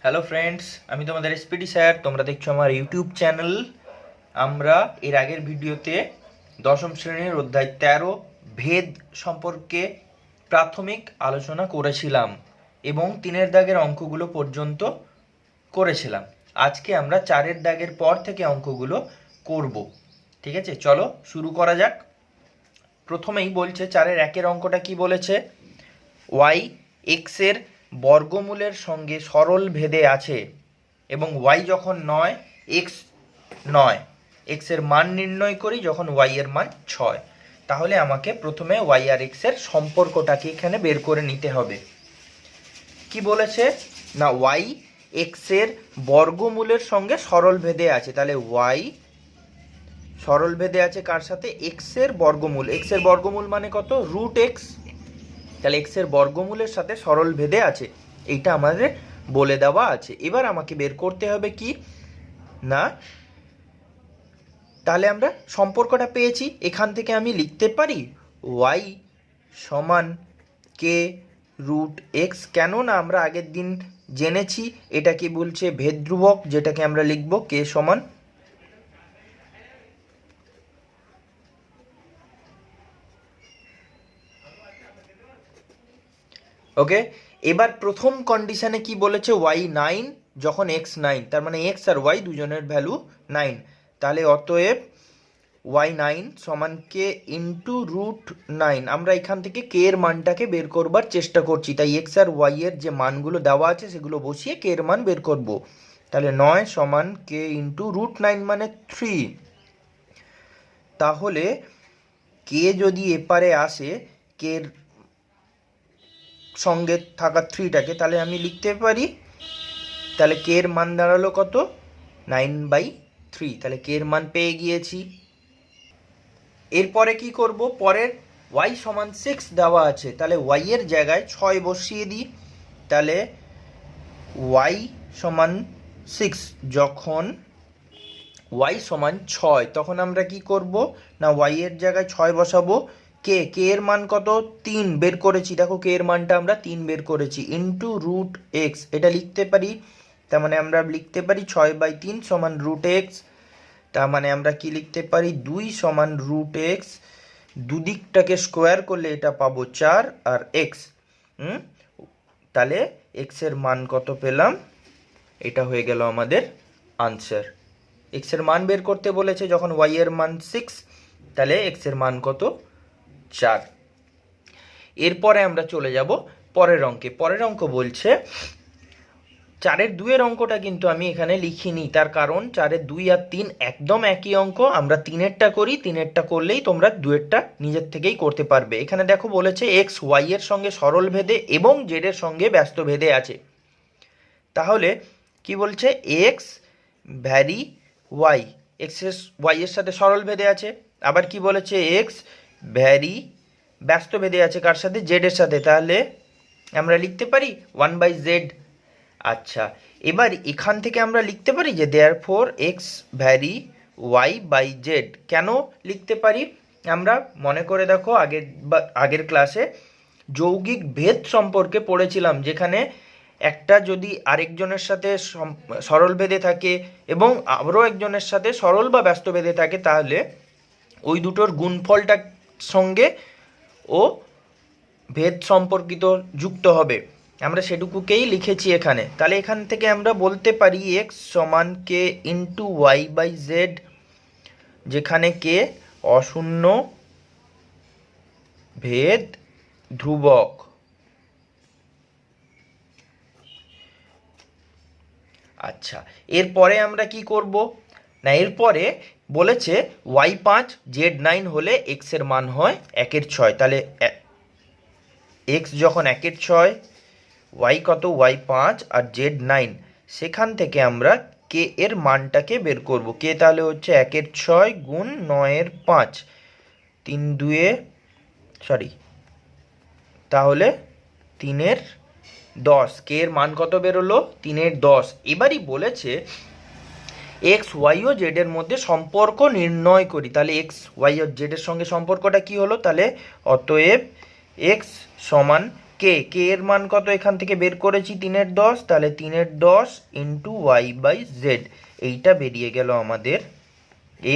Hello friends, আমি তোমাদের SPD sir. তোমরা দেখছো আমার ইউটিউব চ্যানেল। আমরা এর আগের ভিডিওতে দশম শ্রেণীর অধ্যায় 13 ভেদ সম্পর্কে প্রাথমিক আলোচনা করেছিলাম এবং 3-এর দাগের অঙ্কগুলো পর্যন্ত করেছিলাম। আজকে আমরা 4-এর দাগের পর থেকে অঙ্কগুলো করব। ঠিক আছে, চলো শুরু করা যাক। প্রথমেই বলছে 4-এর 1-এর অঙ্কটা কি বলেছে? ওয়াই এক্সের বর্গমূলের সঙ্গে সরল ভেদে আছে এবং ওয়াই যখন নয়, এক্স নয়, এক্সের মান নির্ণয় করি যখন ওয়াই এর মান 6। তাহলে আমাকে প্রথমে ওয়াই আর এক্সের সম্পর্কটাকে এখানে বের করে নিতে হবে। কি বলেছে না, ওয়াই এক্সের বর্গমূলের সঙ্গে সরল ভেদে আছে। তাহলে ওয়াই সরল ভেদে আছে কার সাথে? এক্সের বর্গমূল। এক্সের বর্গমূল মানে কত? Root x. তাহলে এক্সের বর্গমূলের সাথে সরল ভেদে আছে, এইটা আমাদের বলে দেওয়া আছে। এবার আমাকে বের করতে হবে কি না, তাহলে আমরা সম্পর্কটা পেয়েছি। এখান থেকে আমি লিখতে পারি ওয়াই সমান কে রুট এক্স। কেন না, আমরা আগের দিন জেনেছি এটা কি বলছে? ভেদ ধ্রুবক, যেটাকে আমরা লিখব কে সমান ওকে। এবার প্রথম কন্ডিশনে কি বলেছে? ওয়াই 9 যখন এক্স 9, তার মানে এক্স আর ওয়াই দুজনের ভ্যালু 9। তাহলে অতএব ওয়াই 9 সমান কে ইন্টু রুট 9। আমরা এখান থেকে কে এর মানটাকে বের করবার চেষ্টা করছি, তাই এক্স আর ওয়াই এর যে মানগুলো দেওয়া আছে সেগুলো বসিয়ে কে এর মান বের করব। তাহলে 9 সমান কে ইন্টু রুট 9 মানে 3। তাহলে কে যদি এপারে আসে কে এর সঙ্গে থাকা 3টাকে, তাহলে আমি লিখতে পারি, তাহলে কে এর মান দাঁড়ালো কত? 9/3। তাহলে কে এর মান পেয়ে গিয়েছি। এরপরে কি করব? পরের ওয়াই সমান 6 দেওয়া আছে, তাহলে ওয়াই এর জায়গায় 6 বসিয়ে দিই। তাহলে ওয়াই সমান 6, যখন ওয়াই সমান 6 তখন আমরা কি করব না, ওয়াই এর জায়গায় 6 বসাবো। কে এর মান কত? 3 বের করেছি। দেখো কে এর মানটা আমরা 3 বের করেছি, ইন্টু রুট এক্স। এটা লিখতে পারি, তার মানে আমরা লিখতে পারি 6/3 সমান রুট এক্স। তার মানে আমরা কি লিখতে পারি? 2 সমান রুট এক্স। দুদিকটাকে স্কোয়ার করলে এটা পাবো 4 আর এক্স। তাহলে এক্স এর মান কত পেলাম? এটা হয়ে গেল আমাদের আনসার। এক্স এর মান বের করতে বলেছে যখন ওয়াই এর মান 6, তাহলে এক্স এর মান কত? 4। এরপরে আমরা চলে যাব পরের অঙ্কে। পরের অঙ্ক বলছে 4-এর 2-এর অঙ্কটা কিন্তু আমি এখানে লিখিনি, তার কারণ 4-এর 2 আর 3 একদম একই অঙ্ক। আমরা 3-এরটা করি, 3-এরটা করলেই তোমরা 2-এরটা নিজের থেকেই করতে পারবে। এখানে দেখো বলেছে এক্স ওয়াই এর সঙ্গে সরল ভেদে এবং জেড এর সঙ্গে ব্যস্ত ভেদে আছে। তাহলে কি বলছে? X vary y, x y এর সাথে সরল ভেদে আছে। আবার কি বলেছে? এক্স ভ্যারি ব্যস্ত ভেদে আছে কার সাথে? জেড এর সাথে। তাহলে আমরা লিখতে পারি 1/z। আচ্ছা, এবার এখান থেকে আমরা লিখতে পারি যে therefore x vary y by z. কেন লিখতে পারি? আমরা মনে করে দেখো আগের ক্লাসে যৌগিক ভেদ সম্পর্কে পড়েছিলাম, যেখানে একটা যদি আরেকজনের সাথে সরল ভেদে থাকে এবং আরও একজনের সাথে সরল বা ব্যস্ত ভেদে থাকে, তাহলে ওই দুটোর গুণফলটার সঙ্গে ও ভেদ সম্পর্কিত যুক্ত হবে। আমরা সেটুকুকেই লিখেছি এখানে। তাহলে এখান থেকে আমরা বলতে পারি এক্স সমান কে ইন্টু ওয়াই বাই জেড, যেখানে কে অশূন্য ভেদ ধ্রুবক। আচ্ছা, এরপরে আমরা কি করব না, এরপরে বলেছে ওয়াই 5 জেড 9 হলে এক্স এর মান হয় 1/6। তাহলে এক্স যখন 1/6, ওয়াই কত? ওয়াই 5 আর জেড 9, সেখান থেকে আমরা কে এর মানটাকে বের করব। কে তাহলে হচ্ছে 1/6 গুণ 9/5, 3×2 তাহলে 3/10। কে এর মান কত বেরোলো? 3/10। এবারই বলেছে এক্স ওয়াই ও জেড এর মধ্যে সম্পর্ক নির্ণয় করি। তাহলে এক্স ওয়াই ও জেড এর সঙ্গে সম্পর্কটা কি হলো? তাহলে অতএব এক্স সমান কে এর মান কত এখান থেকে বের করেছি 3/10, তাহলে 3/10 ইন্টু y/z, এইটা বেরিয়ে গেল আমাদের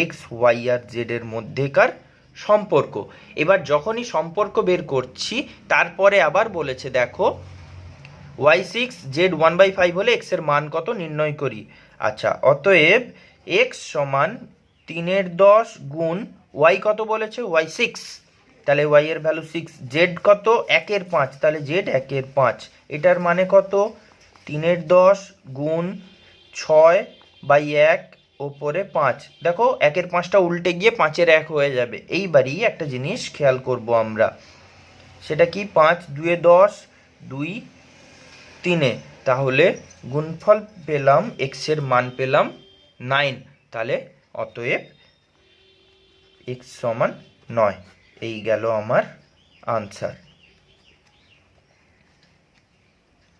এক্স ওয়াই আর জেড এর মধ্যেকার সম্পর্ক। এবার যখনই সম্পর্ক বের করছি তারপরে আবার বলেছে দেখো y6 z1/5 হলে x এর মান কত নির্ণয় করি। আচ্ছা, অতএব x সমান 3/10 গুণ y কত বলেছে y6, তাহলে y এর ভ্যালু 6, z কত 1/5, তাহলে z 1/5, এটার মানে কত 3/10 গুণ 6/1 ওপরে 5, দেখো 1/5টা উল্টে গিয়ে 5/1 হয়ে যাবে। এইবারই একটা জিনিস খেয়াল করব আমরা, সেটা কি 5 2 10 2 3, তাহলে গুণফল পেলাম x এর মান পেলাম 9, তাহলে অতএব x সমান 9, এই গেল আমার আনসার।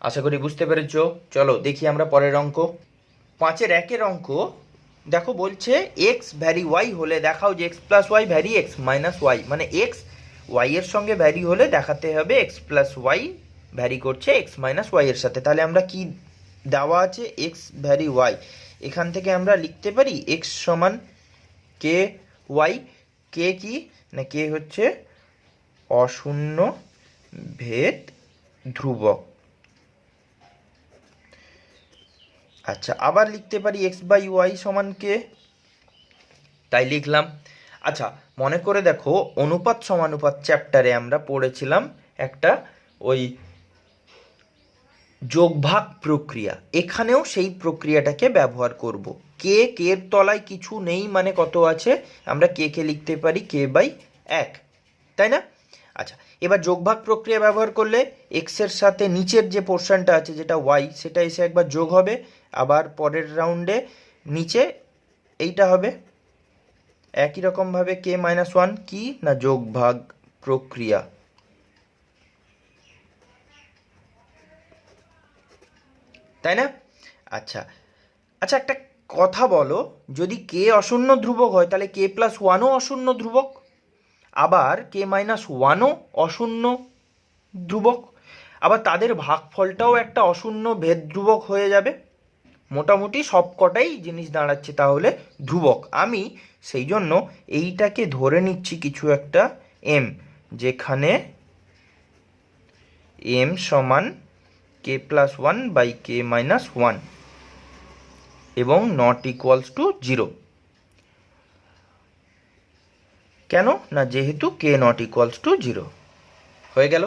আশা করি বুঝতে পেরেছো। চলো দেখি আমরা পরের অঙ্ক। 5/1 অঙ্ক দেখো বলছে x ভ্যারি y হলে দেখাও যে x plus y vary x minus y, মানে x y এর সঙ্গে ভ্যারি হলে দেখাতে হবে x প্লাস ওয়াই ভ্যারি করছে x মাইনাস ওয়াই এর সাথে। তাহলে আমরা কি দেওয়া আছে x ভ্যারি y, এখান থেকে আমরা লিখতে পারি x সমান কে ওয়াই, কে কি না কে হচ্ছে অশূন্য ভেদ ধ্রুবক। আচ্ছা, আবার লিখতে পারি x/y সমান কে, তাই লিখলাম। আচ্ছা, মনে করে দেখো অনুপাত সমানুপাত চ্যাপ্টারে আমরা পড়েছিলাম একটা ওই যোগভাগ প্রক্রিয়া, এখানেও সেই প্রক্রিয়াটাকে ব্যবহার করব। কে এর তলায় কিছু নেই মানে কত আছে, আমরা কে লিখতে পারি k/1, তাই না? আচ্ছা, এবার যোগভাগ প্রক্রিয়া ব্যবহার করলে এক্স এর সাথে নিচের যে পোর্শনটা আছে যেটা ওয়াই, সেটা এসে একবার যোগ হবে, আবার পরের রাউন্ডে নিচে এইটা হবে। একই রকমভাবে k-1 কি না যোগভাগ প্রক্রিয়া, তাই না? আচ্ছা আচ্ছা, একটা কথা বলো, যদি কে অশূন্য ধ্রুবক হয় তাহলে k+1ও অশূন্য ধ্রুবক, আবার k-1ও অশূন্য ধ্রুবক, আবার তাদের ভাগফলটাও একটা অশূন্য ভেদ ধ্রুবক হয়ে যাবে। মোটামুটি সব কটাই জিনিস দাঁড়াচ্ছে তাহলে ধ্রুবক। আমি সেই জন্য এইটাকে ধরে নিচ্ছি কিছু একটা m, যেখানে m সমান k+1/k-1 এবং নট ইকুয়ালস টু 0। কেন না, যেহেতু k নট ইকুয়ালস টু 0 হয়ে গেল।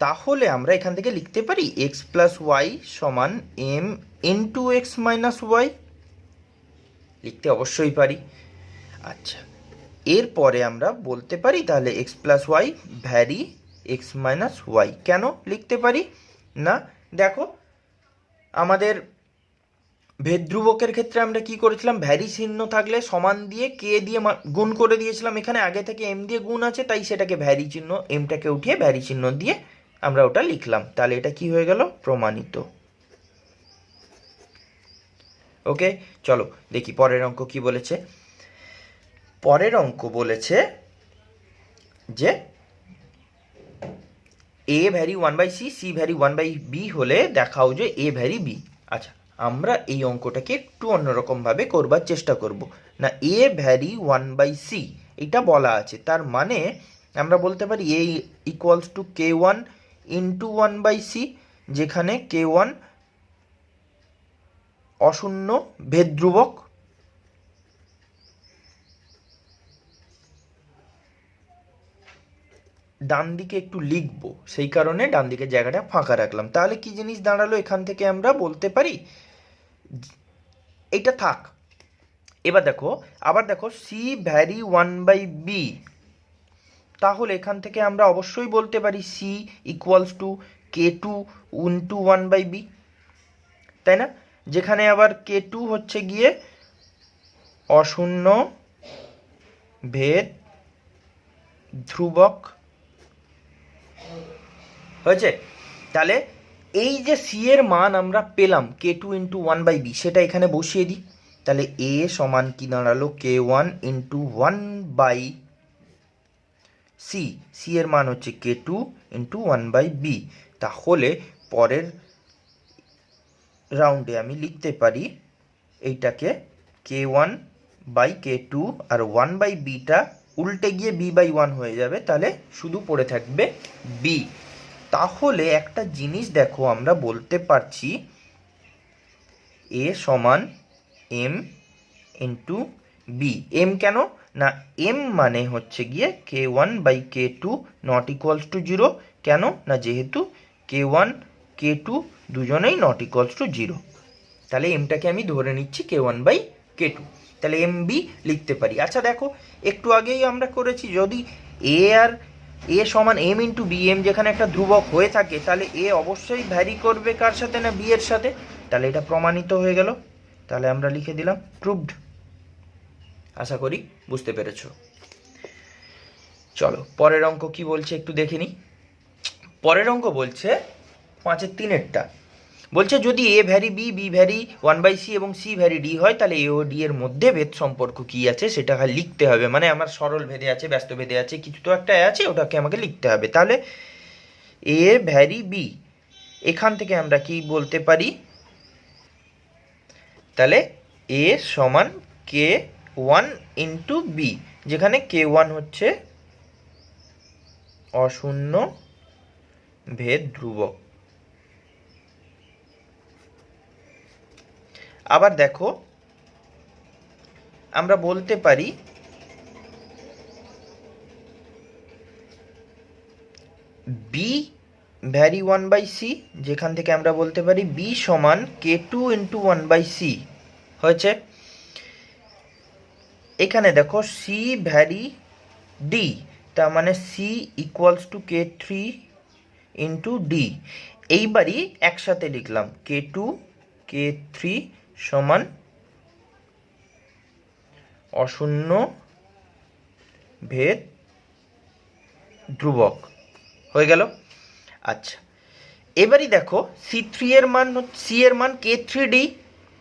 তাহলে আমরা এখান থেকে লিখতে পারি x+y সমান m ইন্টু x-y, লিখতে অবশ্যই পারি। আচ্ছা, এরপরে আমরা বলতে পারি তাহলে x+y ভ্যারি x-y, কেন লিখতে পারি না, দেখো আমাদের ভেদ ধ্রুবকের ক্ষেত্রে আমরা কি করেছিলাম, ভ্যারি চিহ্ন থাকলে সমান দিয়ে কে দিয়ে গুণ করে দিয়েছিলাম, এখানে আগে থেকে এম দিয়ে গুণ আছে তাই সেটাকে ভ্যারি চিহ্ন, এমটাকে উঠিয়ে ভ্যারি চিহ্ন দিয়ে আমরা ওটা লিখলাম, তাহলে এটা কি হয়ে গেল প্রমাণিত। ওকে, চলো দেখি পরের অঙ্ক কি বলেছে। পরের অঙ্ক বলেছে যে a vary 1/c, c vary 1/b হলে দেখাও যে a ভ্যারি b। আচ্ছা, আমরা এই অঙ্কটাকে একটু অন্যরকমভাবে করবার চেষ্টা করব না, a ভ্যারি 1/c এটা বলা আছে, তার মানে আমরা বলতে পারি a equals to k1 into 1/c, যেখানে k1 অশূন্য ভেদ ধ্রুবক। ডান দিকে একটু লিখবো সেই কারণে ডান দিকের জায়গাটা ফাঁকা রাখলাম। তাহলে কি জিনিস দাঁড়ালো, এখান থেকে আমরা বলতে পারি এইটা থাক। এবার দেখো, আবার দেখো সি ভ্যারি 1/b, তাহলে এখান থেকে আমরা অবশ্যই বলতে পারি C equals two k2 into 1/b, তাই না? যেখানে আবার k2 হচ্ছে গিয়ে অশূন্য ভেদ ধ্রুবক হয়েছে। তাহলে এই যে সি এর মান আমরা পেলাম k2 ইন্টু 1/b, সেটা এখানে বসিয়ে দিই, তাহলে a সমান কি দাঁড়ালো k1 ইন্টু 1/c, সি এর মান হচ্ছে k2 ইন্টু 1/b। তাহলে পরের রাউন্ডে আমি লিখতে পারি এইটাকে k1/k2, আর 1/bটা উল্টে গিয়ে b/1 হয়ে যাবে, তাহলে শুধু পড়ে থাকবে b। তাহলে একটা জিনিস দেখো, আমরা বলতে পারছি a সমান m ইন্টু b। m কেন না, m মানে হচ্ছে গিয়ে k1/k2 নট ইকুয়ালস টু 0। কেন না, যেহেতু k1 k2 দুজনেই নট ইকুয়ালস টু 0, তাহলে এমটাকে আমি ধরে নিচ্ছি k1/k2, তাহলে এম বি লিখতে পারি। আচ্ছা দেখো, একটু আগেই আমরা করেছি, যদি এ আর এ সমান এম ইন্টু বি, এম যেখানে একটা ধ্রুবক হয়ে থাকে, তাহলে এ অবশ্যই ভ্যারি করবে কার সাথে না বি এর সাথে, তাহলে এটা প্রমাণিত হয়ে গেল। তাহলে আমরা লিখে দিলাম প্রুভড। আশা করি বুঝতে পেরেছো। চলো পরের অঙ্ক কি বলছে একটু দেখে নিই। পরের অঙ্ক বলছে 5-3 বলছে যদি a vary b, b vary 1/c এবং সি ভ্যারি ডি হয়, তাহলে এ ও ডি এর মধ্যে ভেদ সম্পর্ক কি আছে সেটা লিখতে হবে। মানে আমার সরল ভেদে আছে, ব্যস্ত ভেদে আছে, কিছু তো একটা আছে, ওটাকে আমাকে লিখতে হবে। তাহলে এ ভ্যারি বি, এখান থেকে আমরা কি বলতে পারি, তাহলে এ সমান k1 ইন্টু বি, যেখানে k1 হচ্ছে অশূন্য ভেদ ধ্রুবক। আবার দেখো, আমরা বলতে পারি বি ভ্যারি 1/c, যেখান থেকে আমরা বলতে পারি বি সমান k2 ইন্টু 1/c হয়েছে। এখানে দেখো সি ভ্যারি ডি, তার মানে C equals to k3 into D. এইবারই একসাথে লিখলাম k2 k3 সমান অশূন্য ভেদ ধ্রুবক হয়ে গেল। আচ্ছা, এবারই দেখো সি এর মান k3d,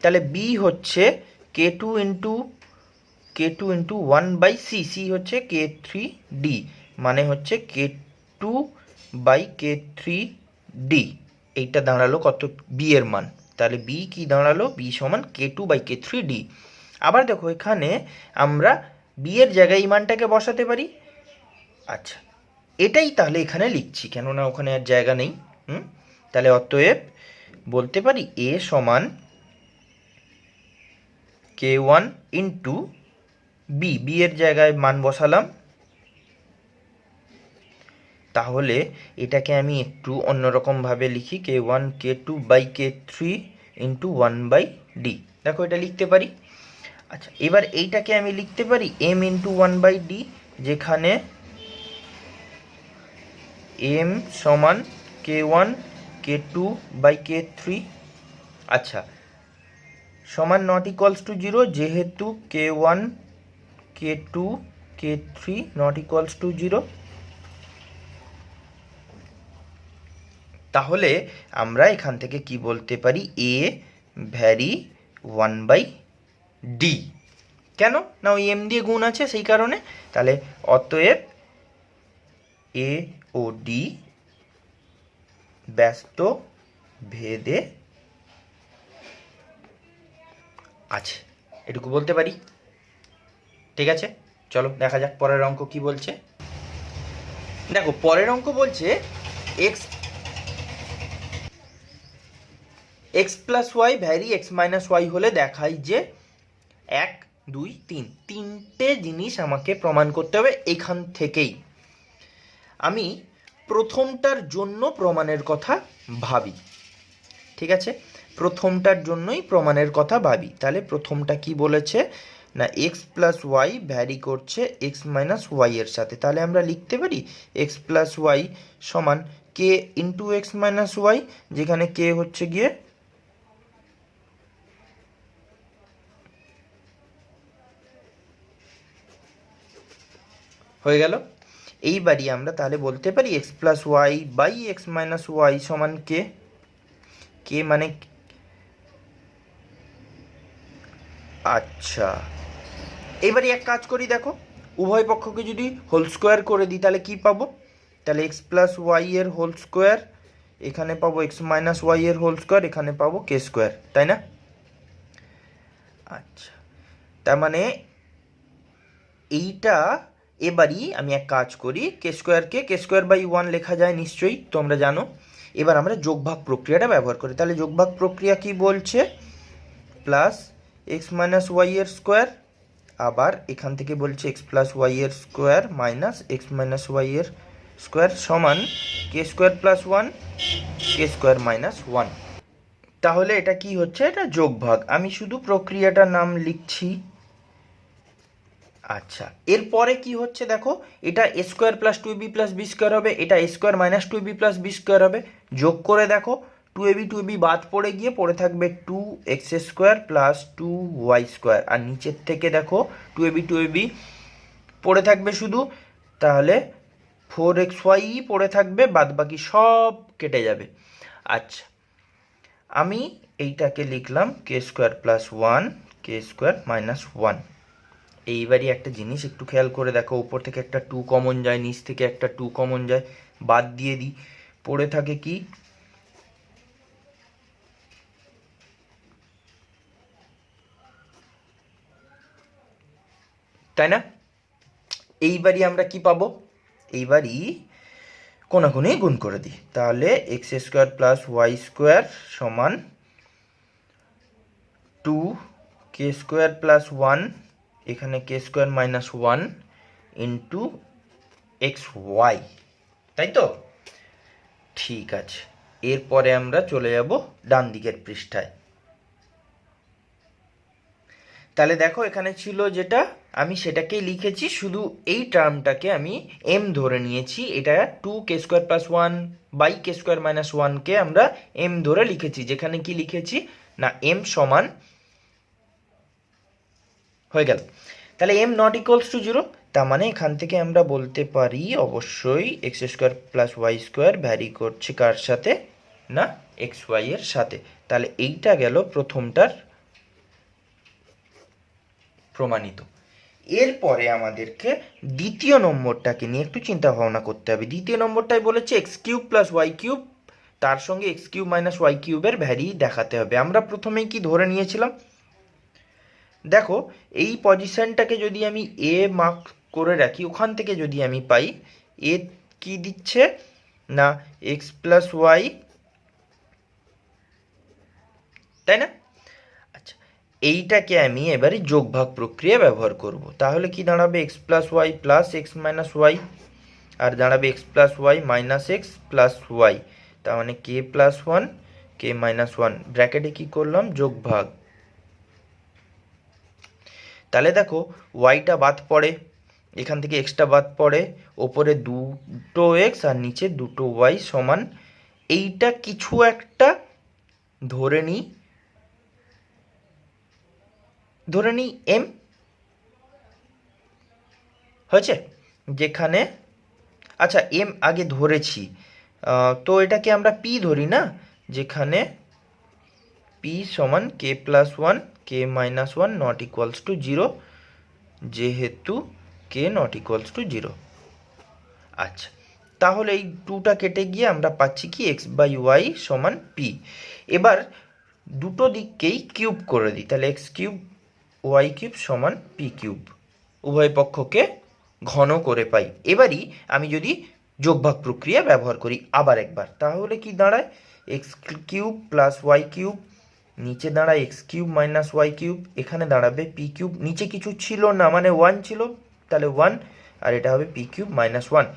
তাহলে বি হচ্ছে k2 ইন্টু 1/c, সি হচ্ছে k3d, মানে হচ্ছে k2/k3d। এইটা দাঁড়ালো কত, বি এর মান। তাহলে বি কি দাঁড়ালো, বি সমান k2/k3d। আবার দেখো এখানে আমরা বি এর জায়গায় এই মানটাকে বসাতে পারি। আচ্ছা, এটাই তাহলে এখানে লিখছি, কেননা ওখানে আর জায়গা নেই। তাহলে অতএব বলতে পারি এ সমান k1 ইন্টু বি, বি এর জায়গায় মান বসালাম। তাহলে এটাকে আমি একটু অন্যরকমভাবে লিখি, k1 k2/k3 ইন্টু 1/d। দেখো এটা লিখতে পারি। আচ্ছা, এবার এইটাকে আমি লিখতে পারি m ইন্টু 1/d, যেখানে m সমান k1 k2/k3। আচ্ছা, সমান নট ইকুয়ালস টু 0, যেহেতু k1 k2 k3 not equals to 0। তাহলে আমরা এখান থেকে কি বলতে পারি, এ ভ্যারি 1/d। কেন না, ওই এম দিয়ে গুণ আছে সেই কারণে। তাহলে অতএব এ ও ডি ব্যস্ত ভেদে আছে, এটুকু বলতে পারি। ঠিক আছে, চলো দেখা যাক পরের অঙ্ক কি বলছে। দেখো পরের অঙ্ক বলছে x plus y vary x minus y হলে দেখাই যে 1 2 3, তিনটে জিনিস আমাকে প্রমাণ করতে হবে এখান থেকেই। আমি প্রথমটার জন্য প্রমাণের কথা ভাবি, ঠিক আছে, প্রথমটার জন্যই প্রমাণের কথা ভাবি। তাহলে প্রথমটা কি বলেছে না, এক্স প্লাস ওয়াই ভ্যারি করছে এক্স মাইনাস ওয়াই এর সাথে। তাহলে আমরা লিখতে পারি এক্স প্লাস ওয়াই সমান কে ইন্টু এক্স মাইনাস ওয়াই, যেখানে কে হচ্ছে গিয়ে হয়ে গেল। এইবারই আমরা তাহলে বলতে পারি x plus y by x minus y সমান কে, কে মানে আচ্ছা, এবারে এক কাজ করি, দেখো উভয় পক্ষকে যদি হোল স্কোয়ার করে দিই তাহলে কি পাবো, তাহলে এক্স প্লাস ওয়াই এর হোল স্কোয়ার, এখানে পাবো এক্স মাইনাস ওয়াই এর হোল স্কোয়ার, এখানে পাবো কে স্কোয়ার, তাই না? আচ্ছা, তার মানে এইটা এবারই আমি এক কাজ করি, কে স্কোয়ার বাই 1 লেখা যায় নিশ্চয়ই, তোমরা জানো। এবার আমরা যোগভাগ প্রক্রিয়াটা ব্যবহার করি। তাহলে যোগভাগ প্রক্রিয়া কি বলছে? প্লাস এক্স মাইনাস ওয়াই এর স্কোয়ার, আবার এখান থেকে বলছে এক্স প্লাস ওয়াই এর square minus x minus y এর স্কোয়ার সমান k square plus 1 k square minus 1। তাহলে এটা কি হচ্ছে? এটা যোগভাগ। আমি শুধু প্রক্রিয়াটার নাম লিখছি। আচ্ছা, এরপরে কি হচ্ছে দেখো, এটা A square plus two B plus B square হবে, এটা A square minus two B plus B square হবে। যোগ করে দেখো, টু এ বি বাদ পড়ে গিয়ে পড়ে থাকবে two X square plus two Y square, আর নিচের থেকে দেখো টু এ বি পড়ে থাকবে শুধু, তাহলে ফোর এক্স ওয়াই পড়ে থাকবে, বাদ বাকি সব কেটে যাবে। আচ্ছা, আমি এইটাকে লিখলাম কে square plus 1 k square minus 1। এইবারই একটা জিনিস একটু খেয়াল করে দেখো, উপর থেকে একটা 2 কমন যায়, নিচ থেকে একটা 2 কমন যায়, বাদ দিয়ে দিই, পড়ে থাকে কি তাই না? এইবারই আমরা কি পাবো? এইবারই কোনাকুনি গুণ করে দিই, তাহলে X square plus Y square সমান 2 কে স্কোয়ার প্লাস 1, এখানে K square minus 1 into X Y, তাই তো? ঠিক আছে, এরপরে আমরা চলে যাব ডান দিকের পৃষ্ঠায়। তাহলে দেখো, এখানে ছিল যেটা, আমি সেটাকেই লিখেছি, শুধু এই টার্মটাকে আমি এম ধরে নিয়েছি। এটা two K square plus 1 by K square minus 1কে আমরা এম ধরে লিখেছি, যেখানে কি লিখেছি না এম সমান হয়ে গেল। তাহলে এম নট ইকুয়ালস টু 0, তার মানে এখান থেকে আমরা বলতে পারি অবশ্যই x square plus Y square vary করছে কার সাথে না এক্স ওয়াই এর সাথে। তাহলে এইটা গেল প্রথমটার প্রমাণিত। এরপরে আমাদেরকে দ্বিতীয় নম্বরটাকে নিয়ে একটু চিন্তা ভাবনা করতে হবে। দ্বিতীয় নম্বরটাই বলেছে x cube plus Y cube, তার সঙ্গে এক্স কিউব মাইনাস ওয়াই কিউবের ভ্যারি দেখাতে হবে। আমরা প্রথমেই কি ধরে নিয়েছিলাম দেখো, এই পজিশনটাকে যদি আমি এ মার্ক করে রাখি, ওখান থেকে যদি আমি পাই এ কি দিচ্ছে না এক্স প্লাস ওয়াই, তাই না? আচ্ছা, এইটাকে আমি এবারে যোগভাগ প্রক্রিয়া ব্যবহার করব। তাহলে কি দাঁড়াবে? X plus Y plus x minus Y, আর দাঁড়াবে X plus Y minus X plus Y, তার মানে কে প্লাস 1 কে মাইনাস 1, ব্র্যাকেটে কি করলাম যোগভাগ। তাহলে দেখো, ওয়াইটা বাদ পড়ে, এখান থেকে এক্সটা বাদ পড়ে, ওপরে দুটো এক্স আর নিচে দুটো ওয়াই সমান, এইটা কিছু একটা ধরে নিই এম হয়েছে, যেখানে আচ্ছা এম আগে ধরেছি, তো এটাকে আমরা পি ধরি না, যেখানে পি সমান K plus 1 K minus 1 not equals to 0, যেহেতু কে নট ইকুয়ালস টু 0। আচ্ছা, তাহলে এই 2টা কেটে গিয়ে আমরা পাচ্ছি কি এক্স বাই ওয়াই সমান পি। এবার দুটো দিককেই কিউব করে দিই, তাহলে এক্স কিউব ওয়াই কিউব সমান পি কিউব, উভয় পক্ষকে ঘন করে পাই। এবারই আমি যদি যোগভাগ প্রক্রিয়া ব্যবহার করি আবার একবার, তাহলে কি দাঁড়ায় x cube plus Y cube, নিচে দাঁড়ায় x cube minus Y cube, এখানে দাঁড়াবে পি কিউব, নিচে কিছু ছিল না মানে 1 ছিল, তাহলে 1, আর এটা হবে পি কিউব মাইনাস 1।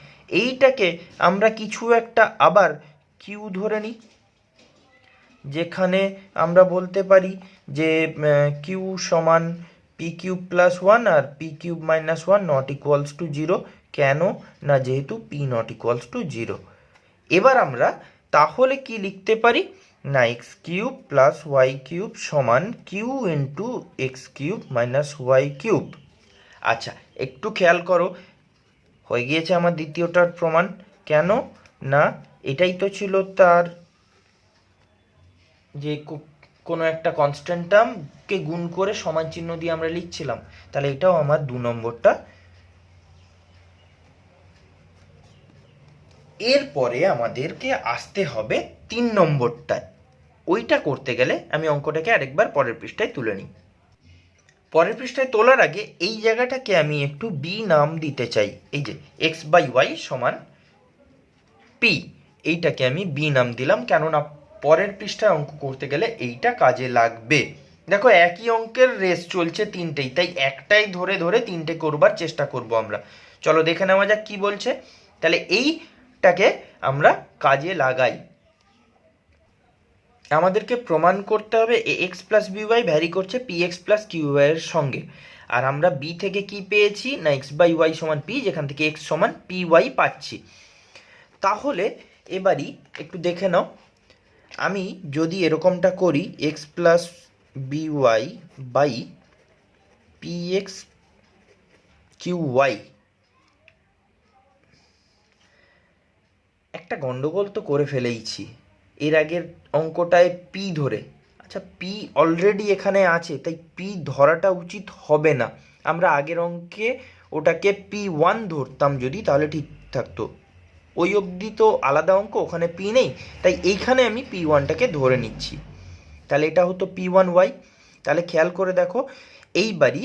এইটাকে আমরা কিছু একটা আবার কিউ ধরে নিই, যেখানে আমরা বলতে পারি যে কিউ সমান পি কিউব প্লাস 1 আর p cube minus 1 not equals to 0। কেন না যেহেতু পি নট ইকুয়ালস টু 0। এবার আমরা তাহলে কি লিখতে পারি না X cube plus Y cube সমান Q into X cube minus Y cube. আচ্ছা, একটু খেয়াল করো, হয়ে গিয়েছে আমার দ্বিতীয়টার প্রমাণ। কেন না এটাই তো ছিল তার যে কোনো একটা কনস্ট্যান্ট টার্মকে গুণ করে সমান চিহ্ন দিয়ে আমরা লিখছিলাম, তাহলে এটাও আমার 2 নম্বরটা এরপরে আমাদেরকে আসতে হবে 3 নম্বরটায়। ওইটা করতে গেলে আমি অঙ্কটাকে আরেকবার পরের পৃষ্ঠায় তুলে নিই। পরের পৃষ্ঠায় তোলার আগে এই জায়গাটাকে আমি একটু বি নাম দিতে চাই। এই যে x/y সমান পি, এইটাকে আমি বি নাম দিলাম, কেননা পরের পৃষ্ঠায় অঙ্ক করতে গেলে এইটা কাজে লাগবে। দেখো একই অঙ্কের রেস চলছে তিনটেই, তাই একটাই ধরে ধরে তিনটে করবার চেষ্টা করব আমরা। চলো দেখে নেওয়া যাক কি বলছে। তাহলে এইটাকে আমরা কাজে লাগাই। আমাদেরকে প্রমাণ করতে হবে ax প্লাস বিওয়াই ভ্যারি করছে px প্লাস কিউওয়াই এর সঙ্গে। আর আমরা b থেকে কি পেয়েছি না x/y সমান p, যেখান থেকে x সমান py পাচ্ছি। তাহলে এবারই একটু দেখে নাও, আমি যদি এরকমটা করি x plus b y by px q y, একটা গন্ডগোল তো করে ফেলেইছি এর আগের অঙ্কটায় পি ধরে। আচ্ছা পি অলরেডি এখানে আছে, তাই পি ধরাটা উচিত হবে না। আমরা আগের অঙ্কে ওটাকে P1 ধরতাম যদি, তাহলে ঠিক থাকতো। ওই অবধি তো আলাদা অঙ্ক, ওখানে পি নেই, তাই এইখানে আমি P1টাকে ধরে নিচ্ছি। তাহলে এটা হতো P1y। তাহলে খেয়াল করে দেখো, এইবারই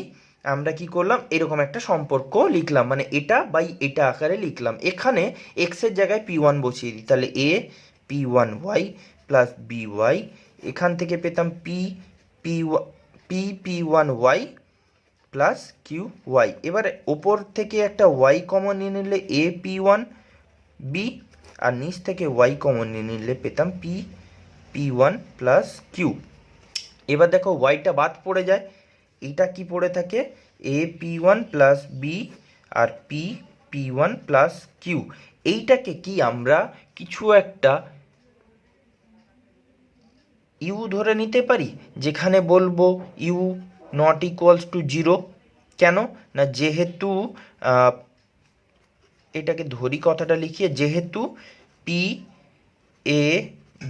আমরা কি করলাম, এরকম একটা সম্পর্ক লিখলাম, মানে এটা বাই এটা আকারে লিখলাম। এখানে এক্স এর জায়গায় P1 বসিয়ে দিই, তাহলে a P1y প্লাস by, এখান থেকে পেতাম P1y প্লাস QY। এবারে ওপর থেকে একটা y কমন নিয়ে নিলে a P1b, আর নিচ থেকে y কমন নিয়ে নিলে পেতাম P1 প্লাস Q। এবার দেখো ওয়াইটা বাদ পড়ে যায়, এটা কি পড়ে থাকে a P1 প্লাস b আর P1 প্লাস Q। এইটাকে কি আমরা কিছু একটা ইউ ধরে নিতে পারি, যেখানে বলবো ইউ নট ইকুয়ালস টু 0। কেন না, যেহেতু এটাকে ধরি কথাটা লিখিয়ে, যেহেতু পি এ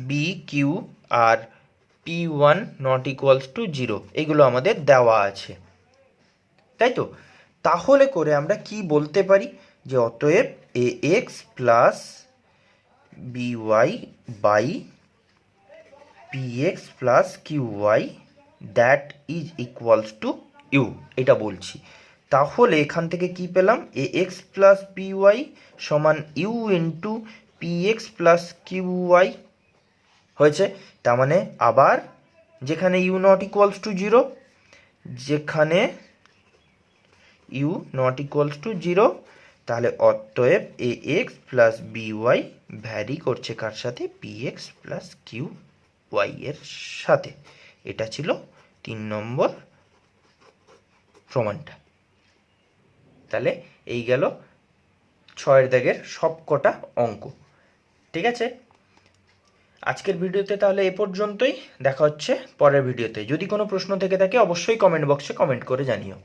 বি কিউ আর P1 নট ইকুয়ালস টু 0 এগুলো আমাদের দেওয়া আছে, তাই তো। তাহলে করে আমরা কি বলতে পারি, যে অতএব ax plus by by px plus qy that is equals to u, এটা বলছি। তাহলে এখান থেকে কি পেলাম, ax প্লাস by সমান u into px plus qy হয়েছে। তার মানে আবার যেখানে ইউ নট ইকুয়ালস টু 0, যেখানে ইউ নট ইকুয়ালস টু 0, তাহলে অতএব ax প্লাস by ভ্যারি করছে কার সাথে, px প্লাস qy এর সাথে। এটা ছিল 3 নম্বর প্রমাণটা। তাহলে এই গেল 6 দাগের সব কটা অঙ্ক। ঠিক আছে, আজকের ভিডিওতে তাহলে এ পর্যন্তই। দেখা হচ্ছে পরের ভিডিওতে। যদি কোনো প্রশ্ন থেকে থাকে অবশ্যই কমেন্ট বক্সে কমেন্ট করে জানিও।